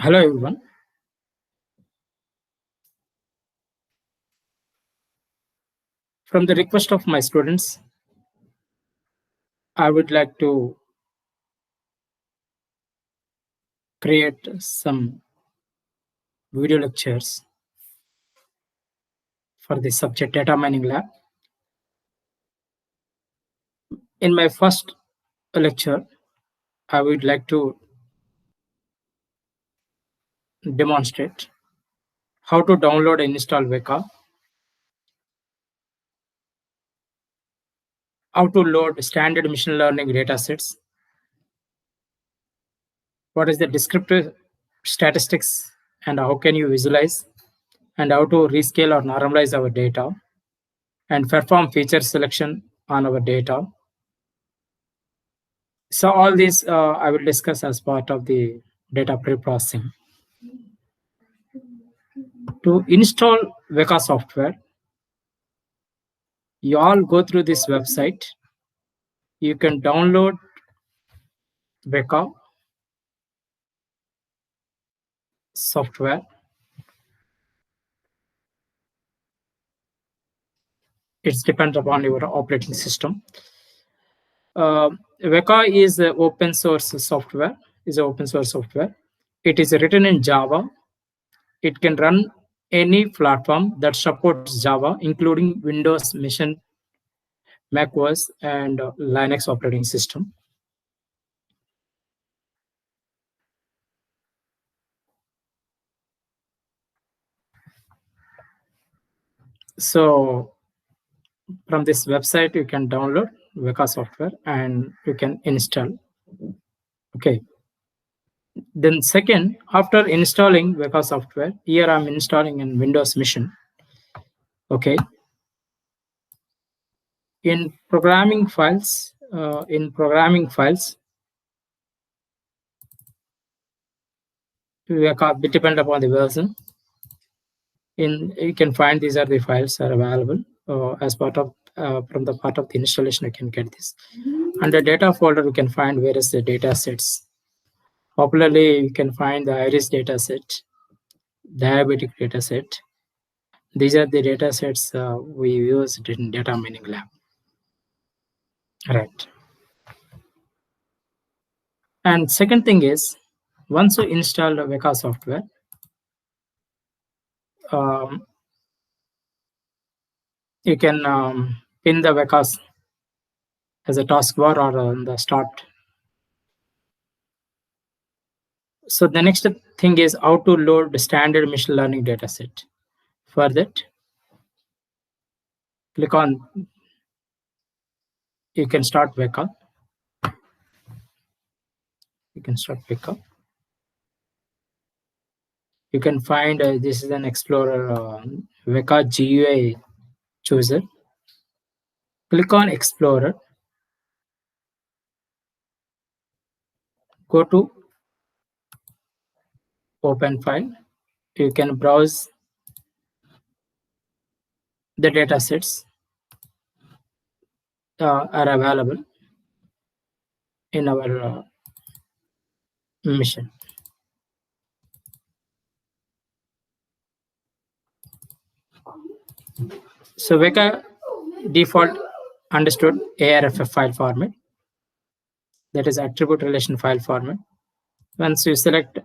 Hello everyone. From the request of my students, I would like to create some video lectures for the subject data mining lab. In my first lecture, I would like to demonstrate how to download and install Weka, how to load standard machine learning datasets, what is the descriptive statistics and how can you visualize, and how to rescale or normalize our data and perform feature selection on our data. So all these I will discuss as part of the data preprocessing. To install Weka software, you all go through this website. You can download Weka software. It's depends upon your operating system. Weka is a open source software. It is written in Java. It can run any platform that supports Java, including Windows, Mission, macOS, and Linux operating system. So from this website, you can download Weka software and you can install. Okay. Then second, after installing Weka software, here I'm installing in Windows Mission. Okay. In programming files, Weka depend upon the version. You can find these are the files are available as part of from the part of the installation. You can get this. Under data folder, you can find various data sets. Popularly, you can find the iris dataset, diabetic dataset. These are the data sets we use in data mining lab. Right. And second thing is, once you install the Weka software, you can pin the Wekas as a taskbar or on the start. So the next thing is how to load the standard machine learning dataset. For that, click on, you can start Weka. You can start Weka. You can find this is an Explorer Weka GUI chooser. Click on Explorer. Go to Open File. You can browse the data sets are available in our mission. So Weka default understood ARFF file format, that is attribute relation file format. Once you select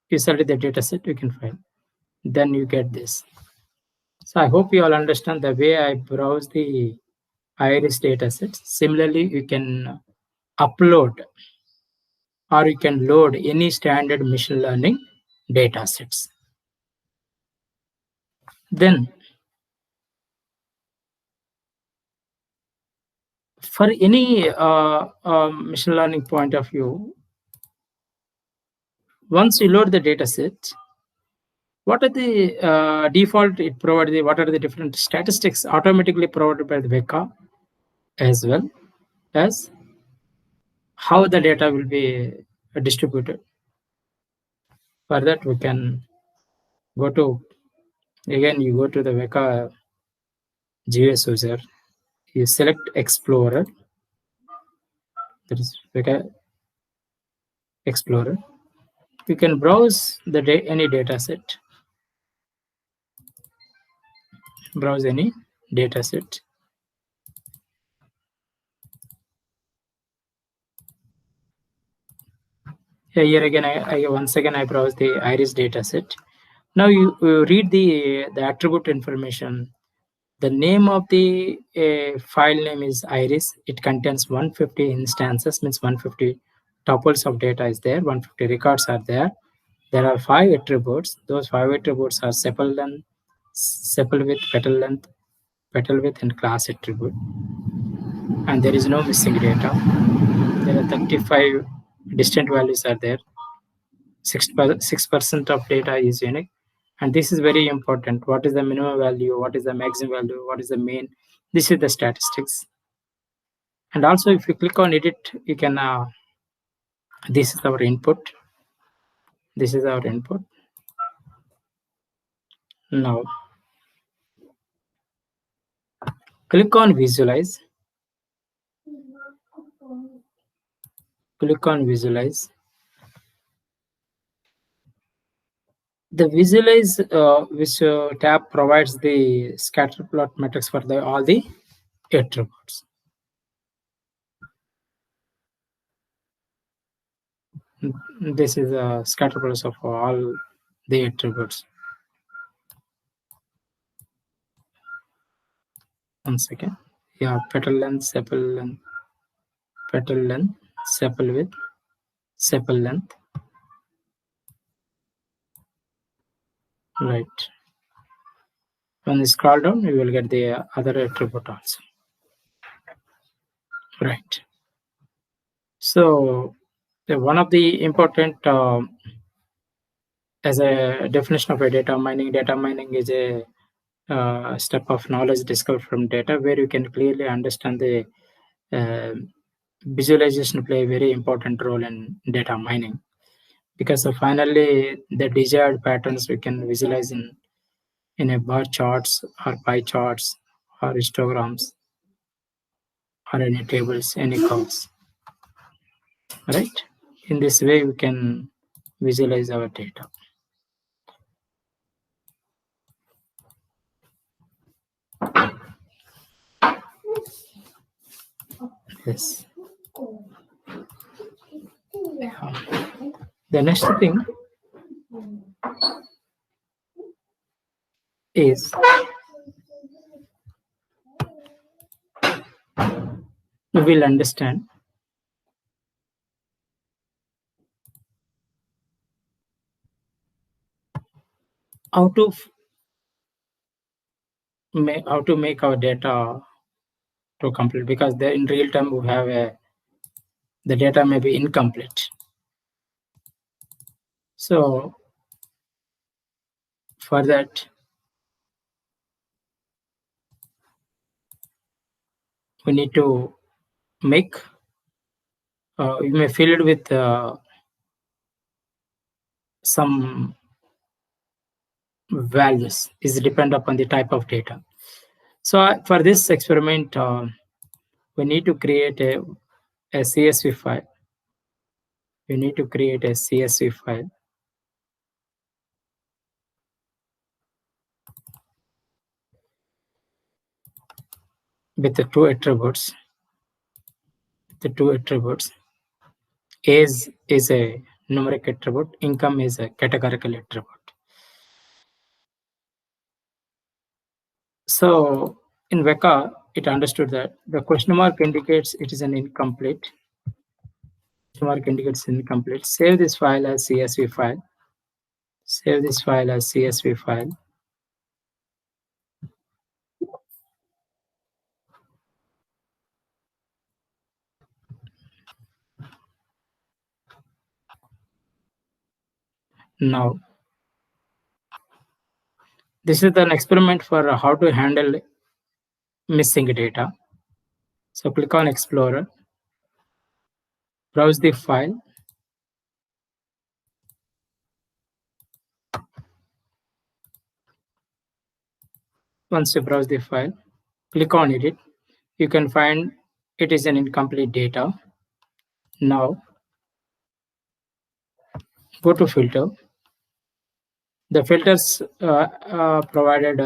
the dataset, you can find. Then you get this. So I hope you all understand the way I browse the iris datasets. Similarly, you can upload or you can load any standard machine learning datasets. Then for any machine learning point of view, once you load the dataset, what are the default it provides? What are the different statistics automatically provided by the Weka, as well as how the data will be distributed. For that, we can go to, again, you go to the Weka GUS user, you select Explorer, that is Weka Explorer. You can browse any data set. Browse any data set. Here again, once again I browse the iris data set. Now you read the attribute information. The name of the file name is iris. It contains 150 instances, means 150 tuples of data is there, 150 records are there. There are 5 attributes. Those 5 attributes are sepal length, sepal width, petal width, and class attribute. And there is no missing data. There are 35 distant values are there. 6% of data is unique. And this is very important. What is the minimum value? What is the maximum value? What is the mean? This is the statistics. And also, if you click on edit, you can, this is our input. This is our input. Now, click on visualize. Click on visualize. The visualize which tab provides the scatter plot metrics for all the attributes. This is a scatter plots of all the attributes. One second. Yeah, petal length, sepal length, petal length, sepal width, sepal length. Right. When you scroll down, you will get the other attribute also. Right. So one of the important as a definition of a data mining is a step of knowledge discovered from data where you can clearly understand the visualization play a very important role in data mining, because finally the desired patterns we can visualize in a bar charts or pie charts or histograms or any tables, any curves. Right? In this way, we can visualize our data. Yes. The next thing is we will understand how to make our data to complete, because in real time we have the data may be incomplete. So for that, we need to make you may fill it with some values. Is depend upon the type of data. So for this experiment, we need to create a CSV file. You need to create a CSV file with the two attributes. The two attributes. Age is a numeric attribute. Income is a categorical attribute. So in Veka, it understood that the question mark indicates it is an incomplete. Question mark indicates incomplete. Save this file as CSV file. Save this file as CSV file. Now, this is an experiment for how to handle missing data. So click on Explorer, browse the file. Once you browse the file, click on Edit. You can find it is an incomplete data. Now, Go to filter. The filters provided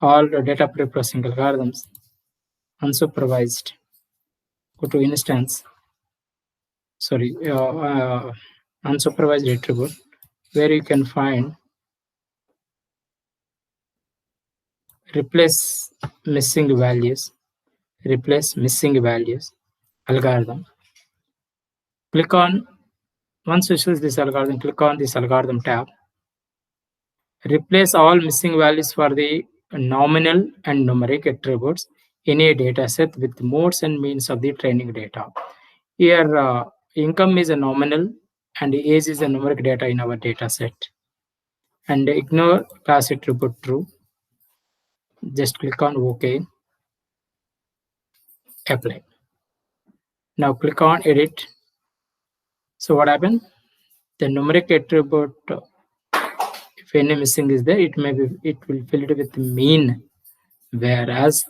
all the data preprocessing algorithms unsupervised. Go to instance. Unsupervised attribute, where you can find replace missing values. Replace missing values algorithm. Click on Once you choose this algorithm, click on this algorithm tab. Replace all missing values for the nominal and numeric attributes in a dataset with modes and means of the training data. Here, income is a nominal and age is a numeric data in our dataset. And ignore class attribute true. Just click on OK. Apply. Now click on edit. So what happened? The numeric attribute, if any missing is there, it will fill it with mean. Whereas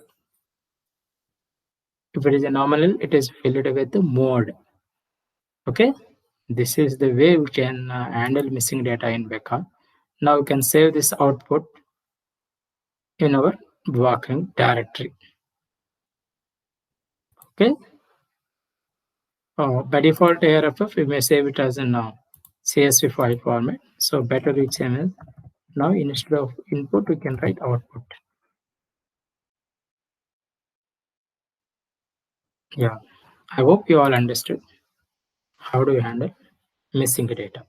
if it is a nominal, it is filled with the mode. Okay, this is the way we can handle missing data in Beca. Now we can save this output in our working directory. Okay, by default ARFF we may save it as a CSV file format. So better XML. Now instead of input we can write output. Yeah, I hope you all understood how do you handle missing data.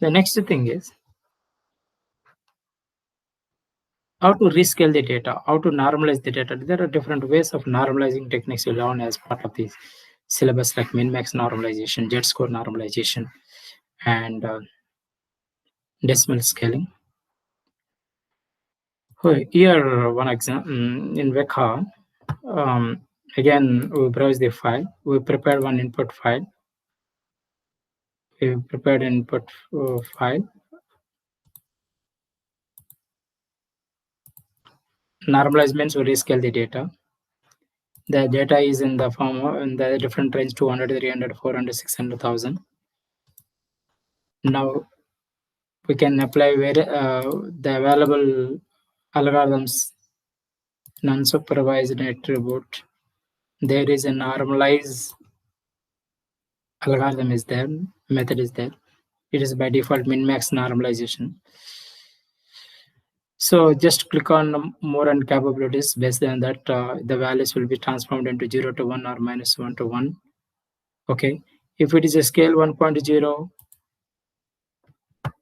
The next thing is how to rescale the data, how to normalize the data. There are different ways of normalizing techniques you learn as part of the syllabus, like min-max normalization, z-score normalization, and decimal scaling. Here, one example in Vekha. Again, we browse the file. We prepared one input file. We prepared an input file. Normalize means we rescale the data. The data is in the form of in the different range 200, 300, 400, 600,000. Now we can apply the available algorithms in unsupervised attribute. There is a normalize algorithm is there, method is there. It is by default min-max normalization. So just click on more and capabilities. Based on that, the values will be transformed into 0 to 1 or -1 to 1. Okay, if it is a scale 1.0,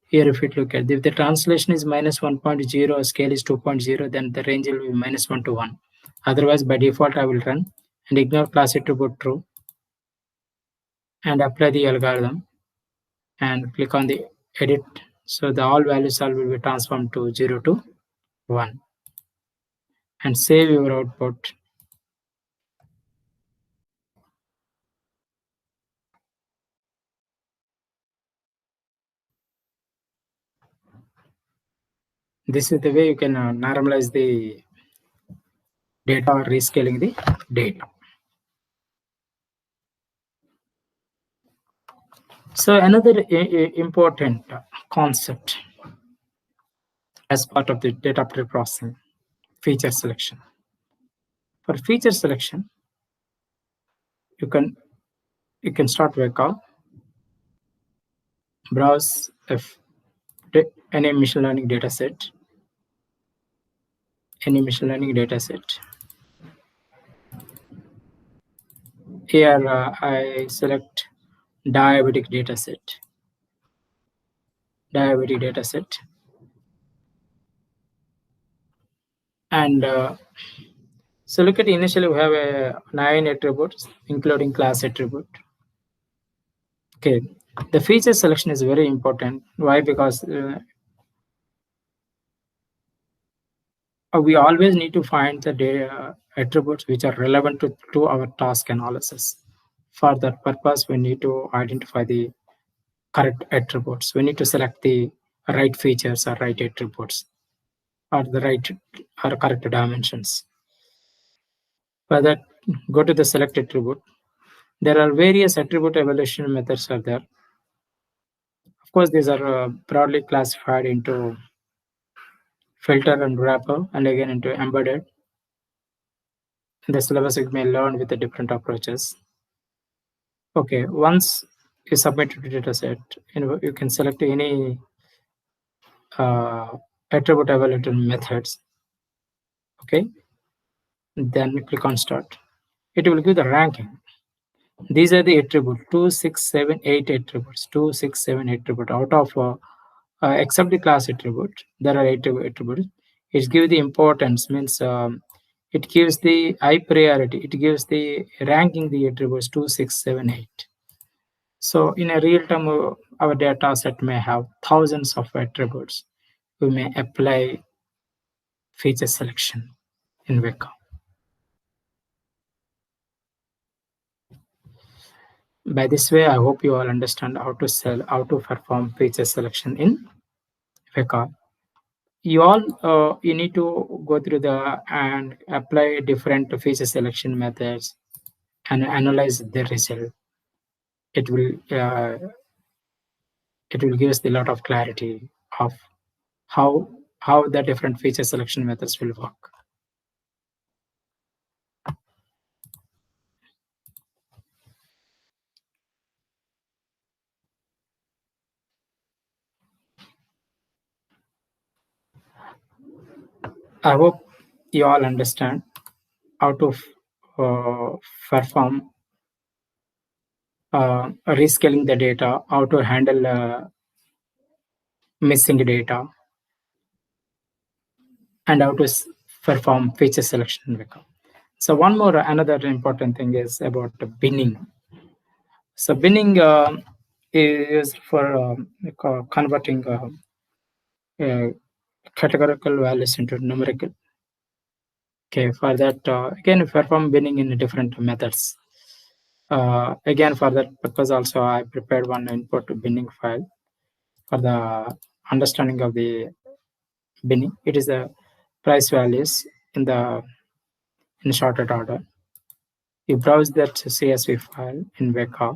here if you look at if the translation is -1.0, scale is 2.0, then the range will be -1 to 1. Otherwise, by default, I will run and ignore class attribute true and apply the algorithm and click on the edit. So the all values all will be transformed to 0 to 1 and save your output. This is the way you can normalize the data or rescaling the data. So another important concept as part of the data preprocessing, feature selection. For feature selection, you can start workout, browse any machine learning data set, Here I select diabetic data set. And so look at initially we have 9 attributes, including class attribute. Okay, the feature selection is very important. Why? Because we always need to find the data attributes which are relevant to our task analysis. For that purpose, we need to identify the correct attributes. We need to select the right features or right attributes or the right or correct dimensions. For that, go to the select attribute. There are various attribute evaluation methods are there. course, these are broadly classified into filter and wrapper, and again into embedded. In the syllabus, you may learn with the different approaches. Okay, once you submit the data set, you can select any attribute evaluator methods. Okay, then click on start. It will give the ranking. These are the attributes 2, 6, 7, 8 attributes. 2, 6, 7, 8 attributes. Out of except the class attribute, there are 8 attributes. It gives the importance, means it gives the high priority. It gives the ranking the attributes 2, 6, 7, 8. So in a real time, our data set may have thousands of attributes. We may apply feature selection in Vector. By this way, I hope you all understand how to perform feature selection in Vector. You need to go through and apply different feature selection methods and analyze the result. It will give us a lot of clarity of how the different feature selection methods will work. I hope you all understand how to perform rescaling the data, how to handle missing data, and how to perform feature selection in Vector. So another important thing is about the binning. So binning is for converting categorical values into numerical. Okay, for that, again, we perform binning in different methods. Again, for that purpose, also I prepared one input binning file for the understanding of the binning. It is the price values in sorted order. You browse that CSV file in Vector.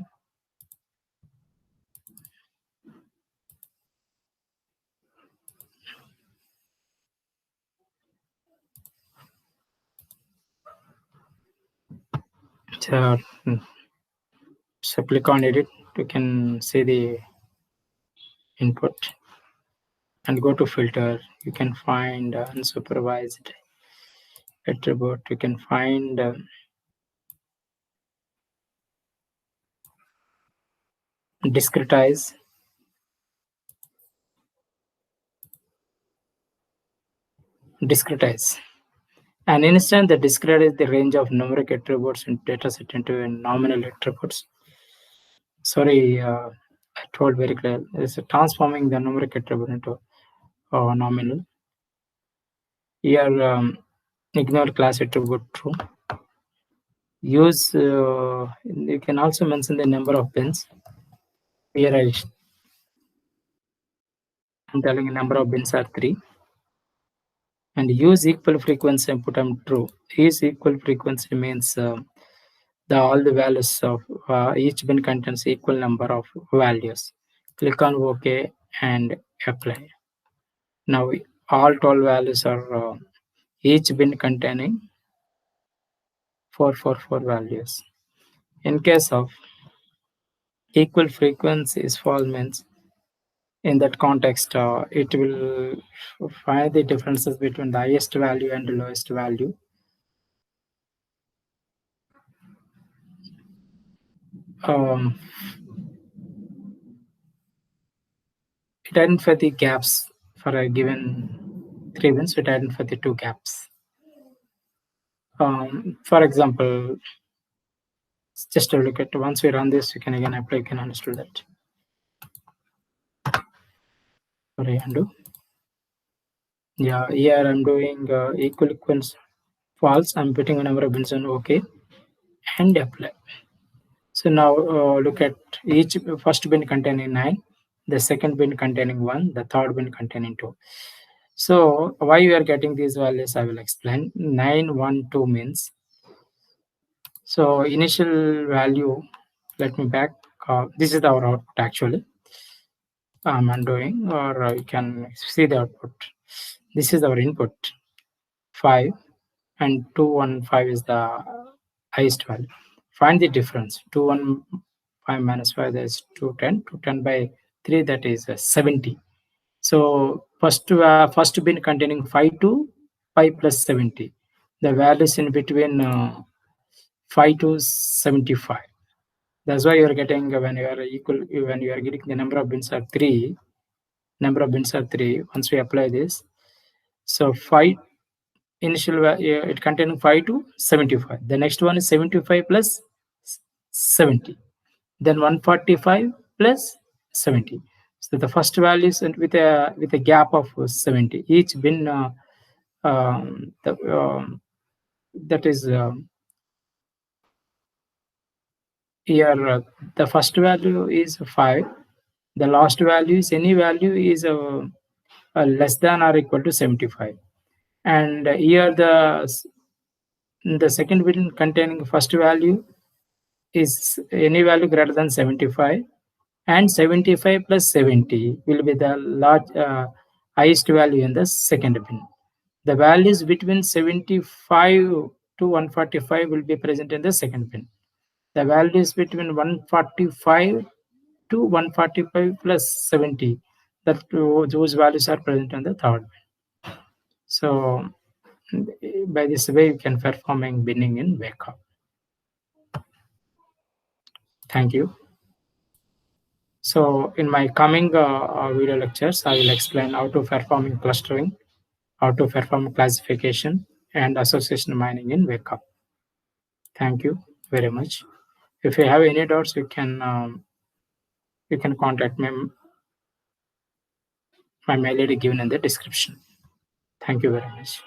So click on edit. You can see the input and go to filter. You can find unsupervised attribute. You can find discretize. An instant that discretize the range of numeric attributes in dataset into nominal attributes. Sorry, I told very clear. It's transforming the numeric attribute into nominal. Here, ignore class attribute true. Use, you can also mention the number of bins. Here I'm telling the number of bins are 3. And use equal frequency and put them true. Use equal frequency means all the values of each bin contains equal number of values. Click on OK and apply. Now all 12 values are each bin containing 444 values. In case of equal frequency is false means in that context it will find the differences between the highest value and the lowest value. It identifies the gaps for a given 3 bins. It identifies the 2 gaps. For example, just a look at once we run this, you can again apply. You can understand that. Sorry, undo. Yeah, here I'm doing equal equals false. I'm putting a number of bins on OK and apply. So now look at each first bin containing 9, the second bin containing 1, the third bin containing 2. So why we are getting these values, I will explain. 9, 1, 2 means. So initial value, let me back. This is our output actually. I'm undoing, or you can see the output. This is our input 5, and 215 is the highest value. Find the difference. 215 minus 5, that is 210. 210 by 3, that is 70. So first bin containing 5 to 5 plus 70. The values in between 5 to 75. That's why you are getting, when you are equal, when you are getting the number of bins are 3. Number of bins are 3. Once we apply this, so 5 initial it containing 5 to 75. The next one is 75 plus 70. Then 145 plus 70. So the first value is with a gap of 70. Each bin that is here the first value is 5. The last value is any value is less than or equal to 75. And here the second bin containing first value is any value greater than 75, and 75 plus 70 will be the highest value in the second bin. The values between 75 to 145 will be present in the second bin. The values between 145 to 145 plus 70, that those values are present in the third bin. So by this way you can performing binning in wake up. Thank you. So in my coming video lectures, I will explain how to perform clustering, how to perform classification, and association mining in wake up. Thank you very much. If you have any doubts, you can contact me. My mail ID given in the description. Thank you very much.